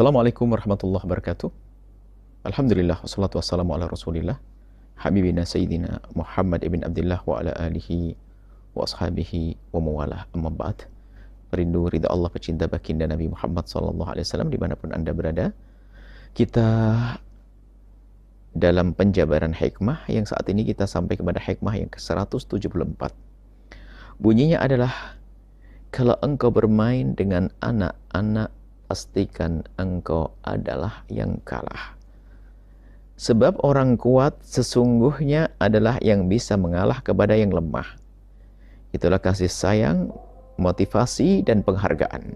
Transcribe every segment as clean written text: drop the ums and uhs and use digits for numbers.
Assalamualaikum warahmatullahi wabarakatuh. Alhamdulillah wassalatu wassalamu ala Rasulillah Habibina Sayyidina Muhammad ibn Abdullah wa ala alihi wa ashabihi wa mawalah, amma ba'd. Rindu ridha Allah, pecinta baginda Nabi Muhammad sallallahu alaihi wasallam dimanapun Anda berada. Kita dalam penjabaran hikmah yang saat ini kita sampai kepada hikmah yang ke-174. Bunyinya adalah, kalau engkau bermain dengan anak-anak, pastikan engkau adalah yang kalah. Sebab orang kuat sesungguhnya adalah yang bisa mengalah kepada yang lemah. Itulah kasih sayang, motivasi, dan penghargaan.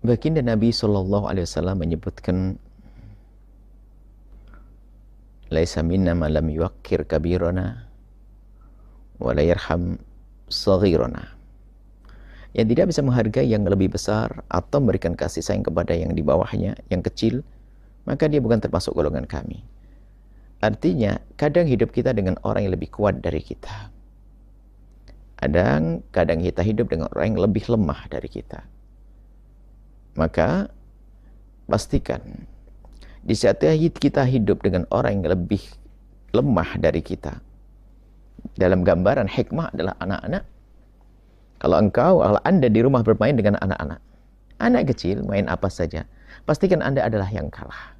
Baginda Nabi SAW menyebutkan, Laisa minna ma lam yuwaqqir kabirana wa la yarham saghirana. Yang tidak bisa menghargai yang lebih besar atau memberikan kasih sayang kepada yang di bawahnya, yang kecil, maka dia bukan termasuk golongan kami. Artinya, kadang hidup kita dengan orang yang lebih kuat dari kita. Kadang kita hidup dengan orang yang lebih lemah dari kita. Maka, pastikan, di saat kita hidup dengan orang yang lebih lemah dari kita, dalam gambaran hikmah adalah anak-anak. Kalau Anda di rumah bermain dengan anak-anak, anak kecil main apa saja, pastikan Anda adalah yang kalah.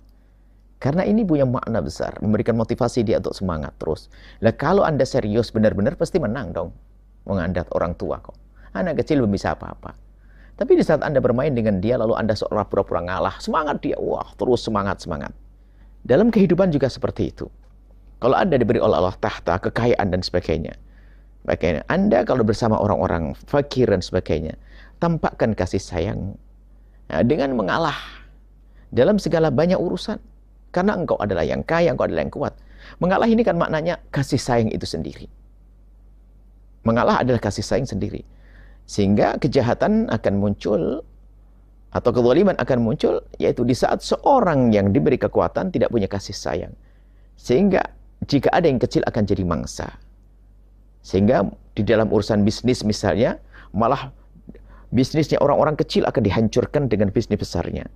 Karena ini punya makna besar, memberikan motivasi dia untuk semangat terus. Nah, kalau Anda serius benar-benar pasti menang dong. Mengandat orang tua kok. Anak kecil belum bisa apa-apa. Tapi di saat Anda bermain dengan dia, lalu Anda seolah pura-pura ngalah, semangat dia, wah terus semangat-semangat. Dalam kehidupan juga seperti itu. Kalau Anda diberi oleh Allah tahta, kekayaan dan sebagainya, bagaimana Anda kalau bersama orang-orang fakir dan sebagainya, tampakkan kasih sayang dengan mengalah dalam segala banyak urusan. Karena engkau adalah yang kaya, engkau adalah yang kuat. Mengalah ini kan maknanya kasih sayang itu sendiri. Mengalah adalah kasih sayang sendiri. Sehingga kejahatan akan muncul, atau kezaliman akan muncul, yaitu di saat seorang yang diberi kekuatan tidak punya kasih sayang. Sehingga jika ada yang kecil akan jadi mangsa. Sehingga di dalam urusan bisnis misalnya, malah bisnisnya orang-orang kecil akan dihancurkan dengan bisnis besarnya.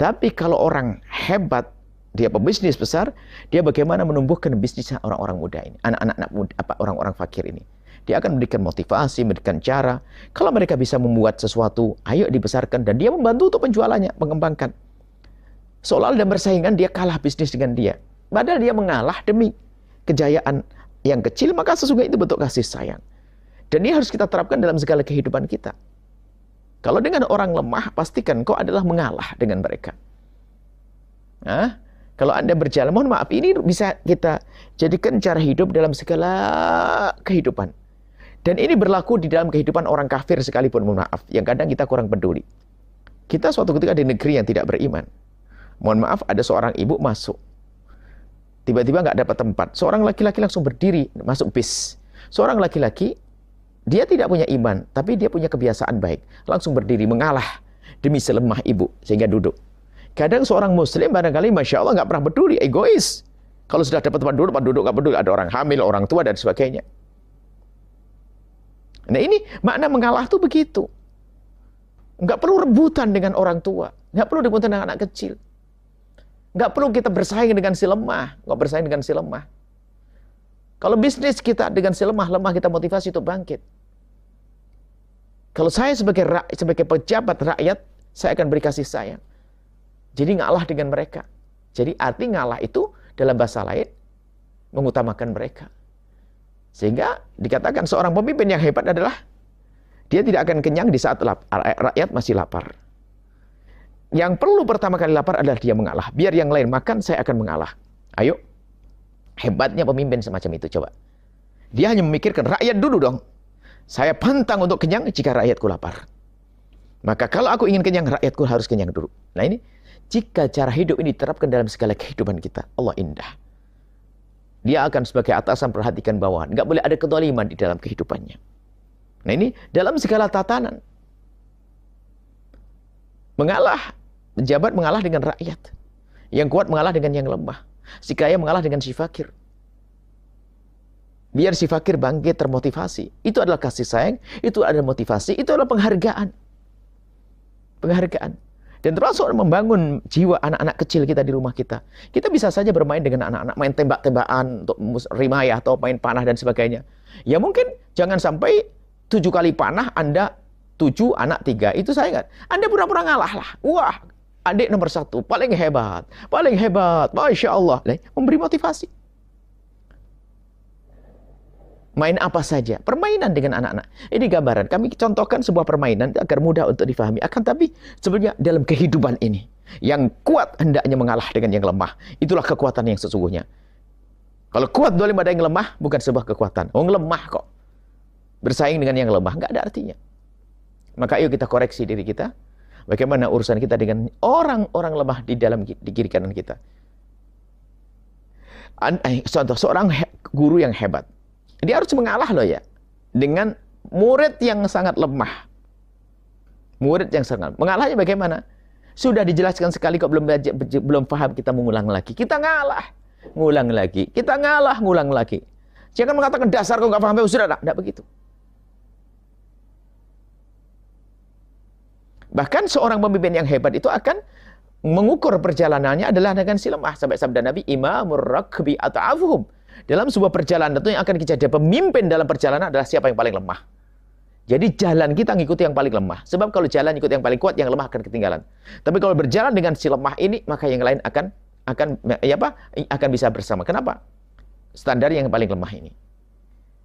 Tapi kalau orang hebat, dia pebisnis besar, dia bagaimana menumbuhkan bisnisnya orang-orang muda ini, anak-anak muda, orang-orang fakir ini. Dia akan memberikan motivasi, memberikan cara. Kalau mereka bisa membuat sesuatu, ayo dibesarkan, dan dia membantu untuk penjualannya, mengembangkan. Seolah-olah dan bersaingan, dia kalah bisnis dengan dia. Padahal dia mengalah demi kejayaan yang kecil, maka sesungguhnya itu bentuk kasih sayang. Dan ini harus kita terapkan dalam segala kehidupan kita. Kalau dengan orang lemah, pastikan kau adalah mengalah dengan mereka. Nah, kalau Anda berjalan, mohon maaf, ini bisa kita jadikan cara hidup dalam segala kehidupan. Dan ini berlaku di dalam kehidupan orang kafir sekalipun, mohon maaf, yang kadang kita kurang peduli. Kita suatu ketika di negeri yang tidak beriman. Mohon maaf, ada seorang ibu masuk. Tiba-tiba nggak dapat tempat. Seorang laki-laki langsung berdiri, masuk bis. Seorang laki-laki, dia tidak punya iman, tapi dia punya kebiasaan baik. Langsung berdiri, mengalah demi selemah ibu, sehingga duduk. Kadang seorang muslim barangkali Masya Allah nggak pernah peduli, egois. Kalau sudah dapat tempat duduk nggak peduli. Ada orang hamil, orang tua, dan sebagainya. Nah ini makna mengalah tuh begitu. Nggak perlu rebutan dengan orang tua. Nggak perlu rebutan dengan anak kecil. Nggak perlu kita bersaing dengan si lemah. Nggak bersaing dengan si lemah. Kalau bisnis kita dengan si lemah kita motivasi untuk bangkit. Kalau saya sebagai pejabat rakyat, saya akan beri kasih sayang. Jadi ngalah dengan mereka. Jadi arti ngalah itu dalam bahasa lain mengutamakan mereka. Sehingga dikatakan seorang pemimpin yang hebat adalah dia tidak akan kenyang di saat rakyat masih lapar. Yang perlu pertama kali lapar adalah dia mengalah. Biar yang lain makan, saya akan mengalah. Ayo. Hebatnya pemimpin semacam itu, coba. Dia hanya memikirkan rakyat dulu dong. Saya pantang untuk kenyang jika rakyatku lapar. Maka kalau aku ingin kenyang, rakyatku harus kenyang dulu. Nah ini, jika cara hidup ini diterapkan dalam segala kehidupan kita, Allah indah. Dia akan sebagai atasan perhatikan bawahan. Nggak boleh ada kezaliman di dalam kehidupannya. Nah ini dalam segala tatanan. Mengalah, pejabat mengalah dengan rakyat. Yang kuat mengalah dengan yang lemah. Si kaya mengalah dengan si fakir. Biar si fakir bangkit, termotivasi. Itu adalah kasih sayang, itu adalah motivasi, itu adalah penghargaan. Penghargaan. Dan termasuk membangun jiwa anak-anak kecil kita di rumah kita. Kita bisa saja bermain dengan anak-anak, main tembak-tembakan untuk rimayah atau main panah dan sebagainya. Ya mungkin jangan sampai 7 kali panah Anda 7, anak 3. Itu saya ingat. Anda pura-pura ngalah lah. Wah, adik nomor 1, paling hebat. Paling hebat. Masya Allah. Memberi motivasi. Main apa saja, permainan dengan anak-anak. Ini gambaran, kami contohkan sebuah permainan agar mudah untuk difahami. Akan tapi sebenarnya dalam kehidupan ini, yang kuat hendaknya mengalah dengan yang lemah. Itulah kekuatan yang sesungguhnya. Kalau kuat dolim ada yang lemah, bukan sebuah kekuatan. Orang lemah kok. Bersaing dengan yang lemah, nggak ada artinya. Maka ayo kita koreksi diri kita. Bagaimana urusan kita dengan orang-orang lemah di kiri kanan kita. Contoh, seorang guru yang hebat. Dia harus mengalah loh ya, dengan murid yang sangat lemah. Murid yang sangat mengalahnya bagaimana? Sudah dijelaskan sekali kok belum paham, kita mengulang lagi. Kita ngalah, ngulang lagi. Kita ngalah, ngulang lagi. Jangan mengatakan dasar kok nggak paham, sudah tidak begitu. Bahkan seorang pemimpin yang hebat itu akan mengukur perjalanannya adalah dengan si lemah. Sampai sabda Nabi, imamur rakbi ata'afuhum. Dalam sebuah perjalanan itu yang akan jadi pemimpin dalam perjalanan adalah siapa yang paling lemah. Jadi jalan kita ngikuti yang paling lemah. Sebab kalau jalan ikut yang paling kuat, yang lemah akan ketinggalan. Tapi kalau berjalan dengan si lemah ini, maka yang lain akan bisa bersama. Kenapa? Standar yang paling lemah ini.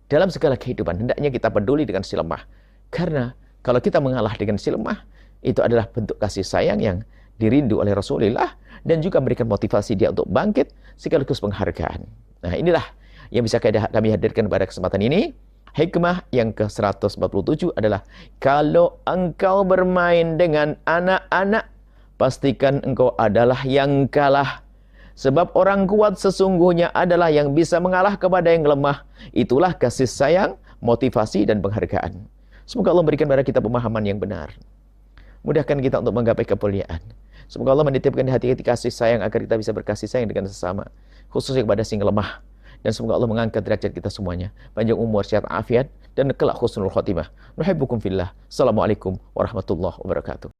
Dalam segala kehidupan, hendaknya kita peduli dengan si lemah. Karena kalau kita mengalah dengan si lemah, itu adalah bentuk kasih sayang yang dirindu oleh Rasulullah dan juga memberikan motivasi dia untuk bangkit sekaligus penghargaan. Nah, inilah yang bisa kami hadirkan pada kesempatan ini. Hikmah yang ke-147 adalah kalau engkau bermain dengan anak-anak, pastikan engkau adalah yang kalah. Sebab orang kuat sesungguhnya adalah yang bisa mengalah kepada yang lemah. Itulah kasih sayang, motivasi, dan penghargaan. Semoga Allah memberikan kepada kita pemahaman yang benar. Mudahkan kita untuk menggapai kemuliaan. Semoga Allah menitipkan di hati kita kasih sayang agar kita bisa berkasih sayang dengan sesama, khususnya kepada sing lemah. Dan semoga Allah mengangkat derajat kita semuanya, panjang umur, sehat, afiat, dan kelak husnul khotimah. Nuhibbukum fillah. Assalamualaikum warahmatullahi wabarakatuh.